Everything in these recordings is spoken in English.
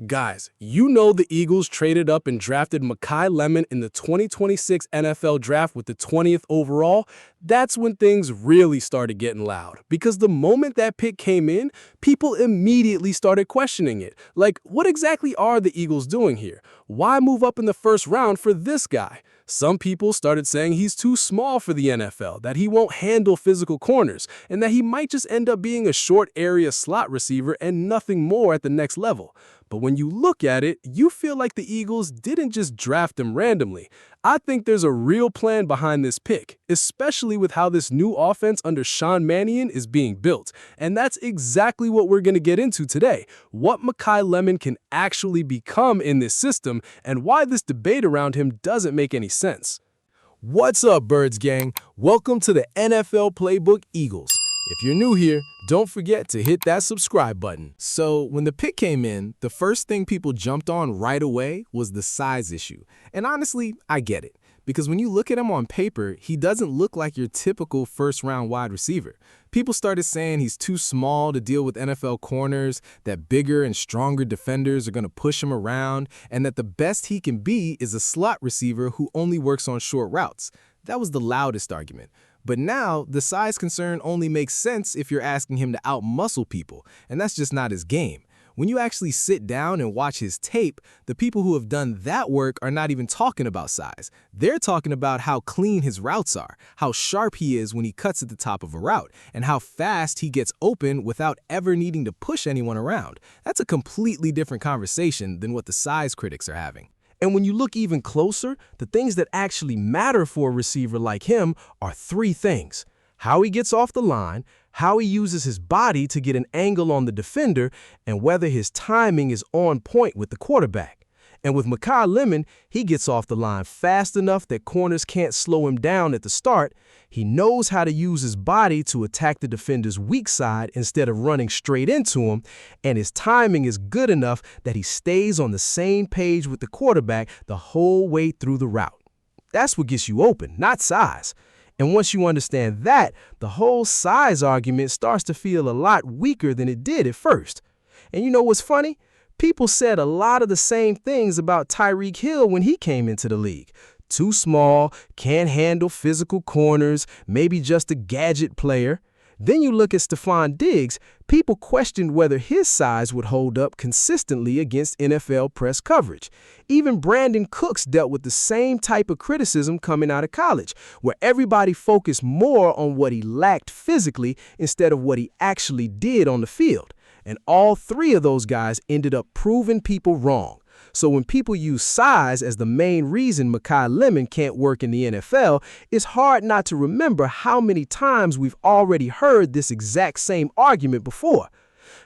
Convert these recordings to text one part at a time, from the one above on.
Guys, you know the Eagles traded up and drafted Makai Lemon in the 2026 NFL Draft with the 20th overall. That's when things really started getting loud. Because the moment that pick came in, people immediately started questioning it. Like, what exactly are the Eagles doing here? Why move up in the first round for this guy? Some people started saying he's too small for the NFL, that he won't handle physical corners, and that he might just end up being a short area slot receiver and nothing more at the next level. But when you look at it, you feel like the Eagles didn't just draft him randomly. I think there's a real plan behind this pick, especially with how this new offense under Sean Mannion is being built. And that's exactly what we're going to get into today, what Makai Lemon can actually become in this system and why this debate around him doesn't make any sense. What's up, Birds Gang? Welcome to the NFL Playbook Eagles. If you're new here, don't forget to hit that subscribe button. So when the pick came in, the first thing people jumped on right away was the size issue. And honestly, I get it. Because when you look at him on paper, he doesn't look like your typical first-round wide receiver. People started saying he's too small to deal with NFL corners, that bigger and stronger defenders are going to push him around, and that the best he can be is a slot receiver who only works on short routes. That was the loudest argument. But now, the size concern only makes sense if you're asking him to out-muscle people, and that's just not his game. When you actually sit down and watch his tape, the people who have done that work are not even talking about size. They're talking about how clean his routes are, how sharp he is when he cuts at the top of a route, and how fast he gets open without ever needing to push anyone around. That's a completely different conversation than what the size critics are having. And when you look even closer, the things that actually matter for a receiver like him are three things: how he gets off the line, how he uses his body to get an angle on the defender, and whether his timing is on point with the quarterback. And with Makai Lemon, he gets off the line fast enough that corners can't slow him down at the start. He knows how to use his body to attack the defender's weak side instead of running straight into him, and his timing is good enough that he stays on the same page with the quarterback the whole way through the route. That's what gets you open, not size. And once you understand that, the whole size argument starts to feel a lot weaker than it did at first. And you know what's funny? People said a lot of the same things about Tyreek Hill when he came into the league. Too small, can't handle physical corners, maybe just a gadget player. Then you look at Stefon Diggs, people questioned whether his size would hold up consistently against NFL press coverage. Even Brandon Cooks dealt with the same type of criticism coming out of college, where everybody focused more on what he lacked physically instead of what he actually did on the field. And all three of those guys ended up proving people wrong. So when people use size as the main reason Makai Lemon can't work in the NFL, it's hard not to remember how many times we've already heard this exact same argument before.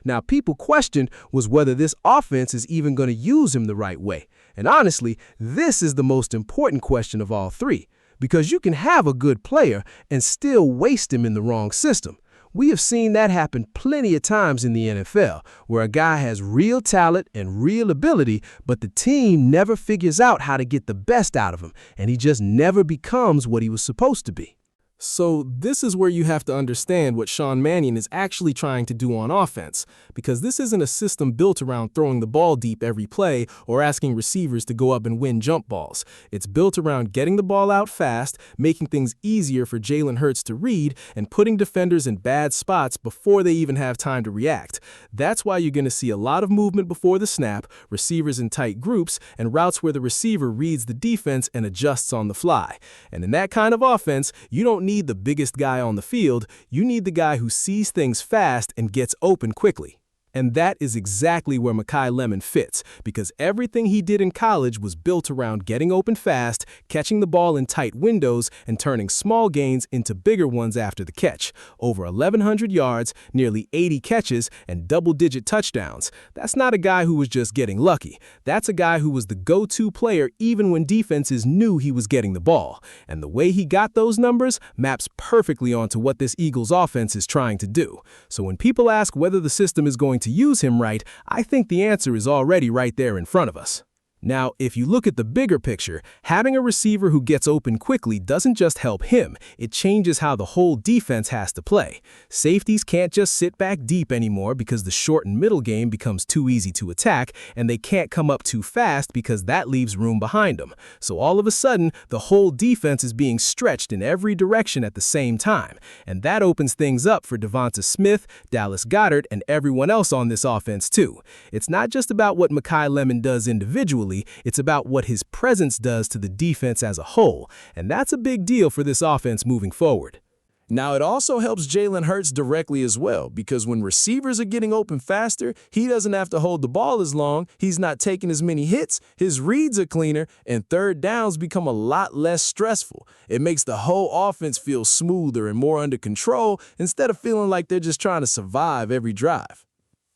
Now, people questioned was whether this offense is even going to use him the right way. And honestly, this is the most important question of all three, because you can have a good player and still waste him in the wrong system. We have seen that happen plenty of times in the NFL, where a guy has real talent and real ability, but the team never figures out how to get the best out of him, and he just never becomes what he was supposed to be. So this is where you have to understand what Sean Mannion is actually trying to do on offense, because this isn't a system built around throwing the ball deep every play or asking receivers to go up and win jump balls. It's built around getting the ball out fast, making things easier for Jalen Hurts to read, and putting defenders in bad spots before they even have time to react. That's why you're going to see a lot of movement before the snap, receivers in tight groups, and routes where the receiver reads the defense and adjusts on the fly. And in that kind of offense, you don't need the biggest guy on the field, you need the guy who sees things fast and gets open quickly. And that is exactly where Makai Lemon fits, because everything he did in college was built around getting open fast, catching the ball in tight windows, and turning small gains into bigger ones after the catch. Over 1,100 yards, nearly 80 catches, and double-digit touchdowns. That's not a guy who was just getting lucky. That's a guy who was the go-to player even when defenses knew he was getting the ball. And the way he got those numbers maps perfectly onto what this Eagles offense is trying to do. So when people ask whether the system is going to use him right, I think the answer is already right there in front of us. Now, if you look at the bigger picture, having a receiver who gets open quickly doesn't just help him, it changes how the whole defense has to play. Safeties can't just sit back deep anymore because the short and middle game becomes too easy to attack, and they can't come up too fast because that leaves room behind them. So all of a sudden, the whole defense is being stretched in every direction at the same time, and that opens things up for DeVonta Smith, Dallas Goedert, and everyone else on this offense too. It's not just about what Makai Lemon does individually, it's about what his presence does to the defense as a whole, and that's a big deal for this offense moving forward. Now, it also helps Jalen Hurts directly as well, because when receivers are getting open faster, he doesn't have to hold the ball as long, he's not taking as many hits, his reads are cleaner, and third downs become a lot less stressful. It makes the whole offense feel smoother and more under control instead of feeling like they're just trying to survive every drive.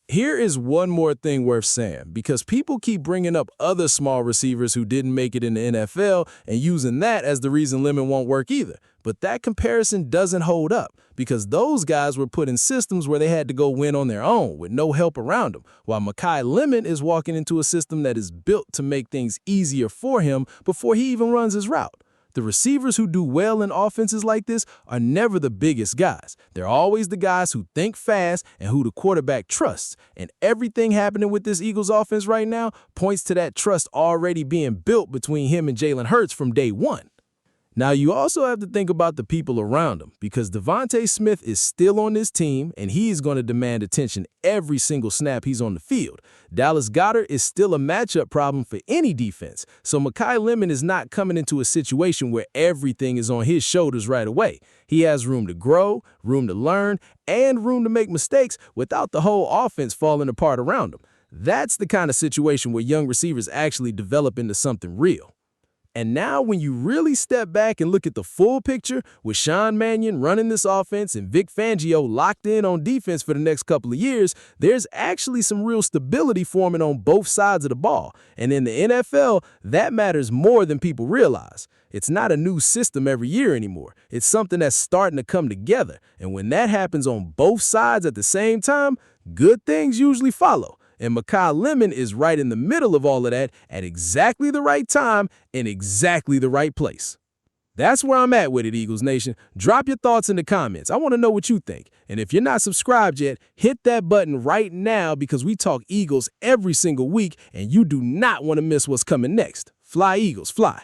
Here is one more thing worth saying, because people keep bringing up other small receivers who didn't make it in the NFL and using that as the reason Lemon won't work either. But that comparison doesn't hold up, because those guys were put in systems where they had to go win on their own with no help around them, while Makai Lemon is walking into a system that is built to make things easier for him before he even runs his route. The receivers who do well in offenses like this are never the biggest guys. They're always the guys who think fast and who the quarterback trusts. And everything happening with this Eagles offense right now points to that trust already being built between him and Jalen Hurts from day one. Now, you also have to think about the people around him, because DeVonta Smith is still on this team, and he is going to demand attention every single snap he's on the field. Dallas Goedert is still a matchup problem for any defense, so Makai Lemon is not coming into a situation where everything is on his shoulders right away. He has room to grow, room to learn, and room to make mistakes without the whole offense falling apart around him. That's the kind of situation where young receivers actually develop into something real. And now when you really step back and look at the full picture, with Sean Mannion running this offense and Vic Fangio locked in on defense for the next couple of years, there's actually some real stability forming on both sides of the ball. And in the NFL, that matters more than people realize. It's not a new system every year anymore. It's something that's starting to come together. And when that happens on both sides at the same time, good things usually follow. And Makai Lemon is right in the middle of all of that at exactly the right time in exactly the right place. That's where I'm at with it, Eagles Nation. Drop your thoughts in the comments. I want to know what you think. And if you're not subscribed yet, hit that button right now, because we talk Eagles every single week, and you do not want to miss what's coming next. Fly, Eagles, fly.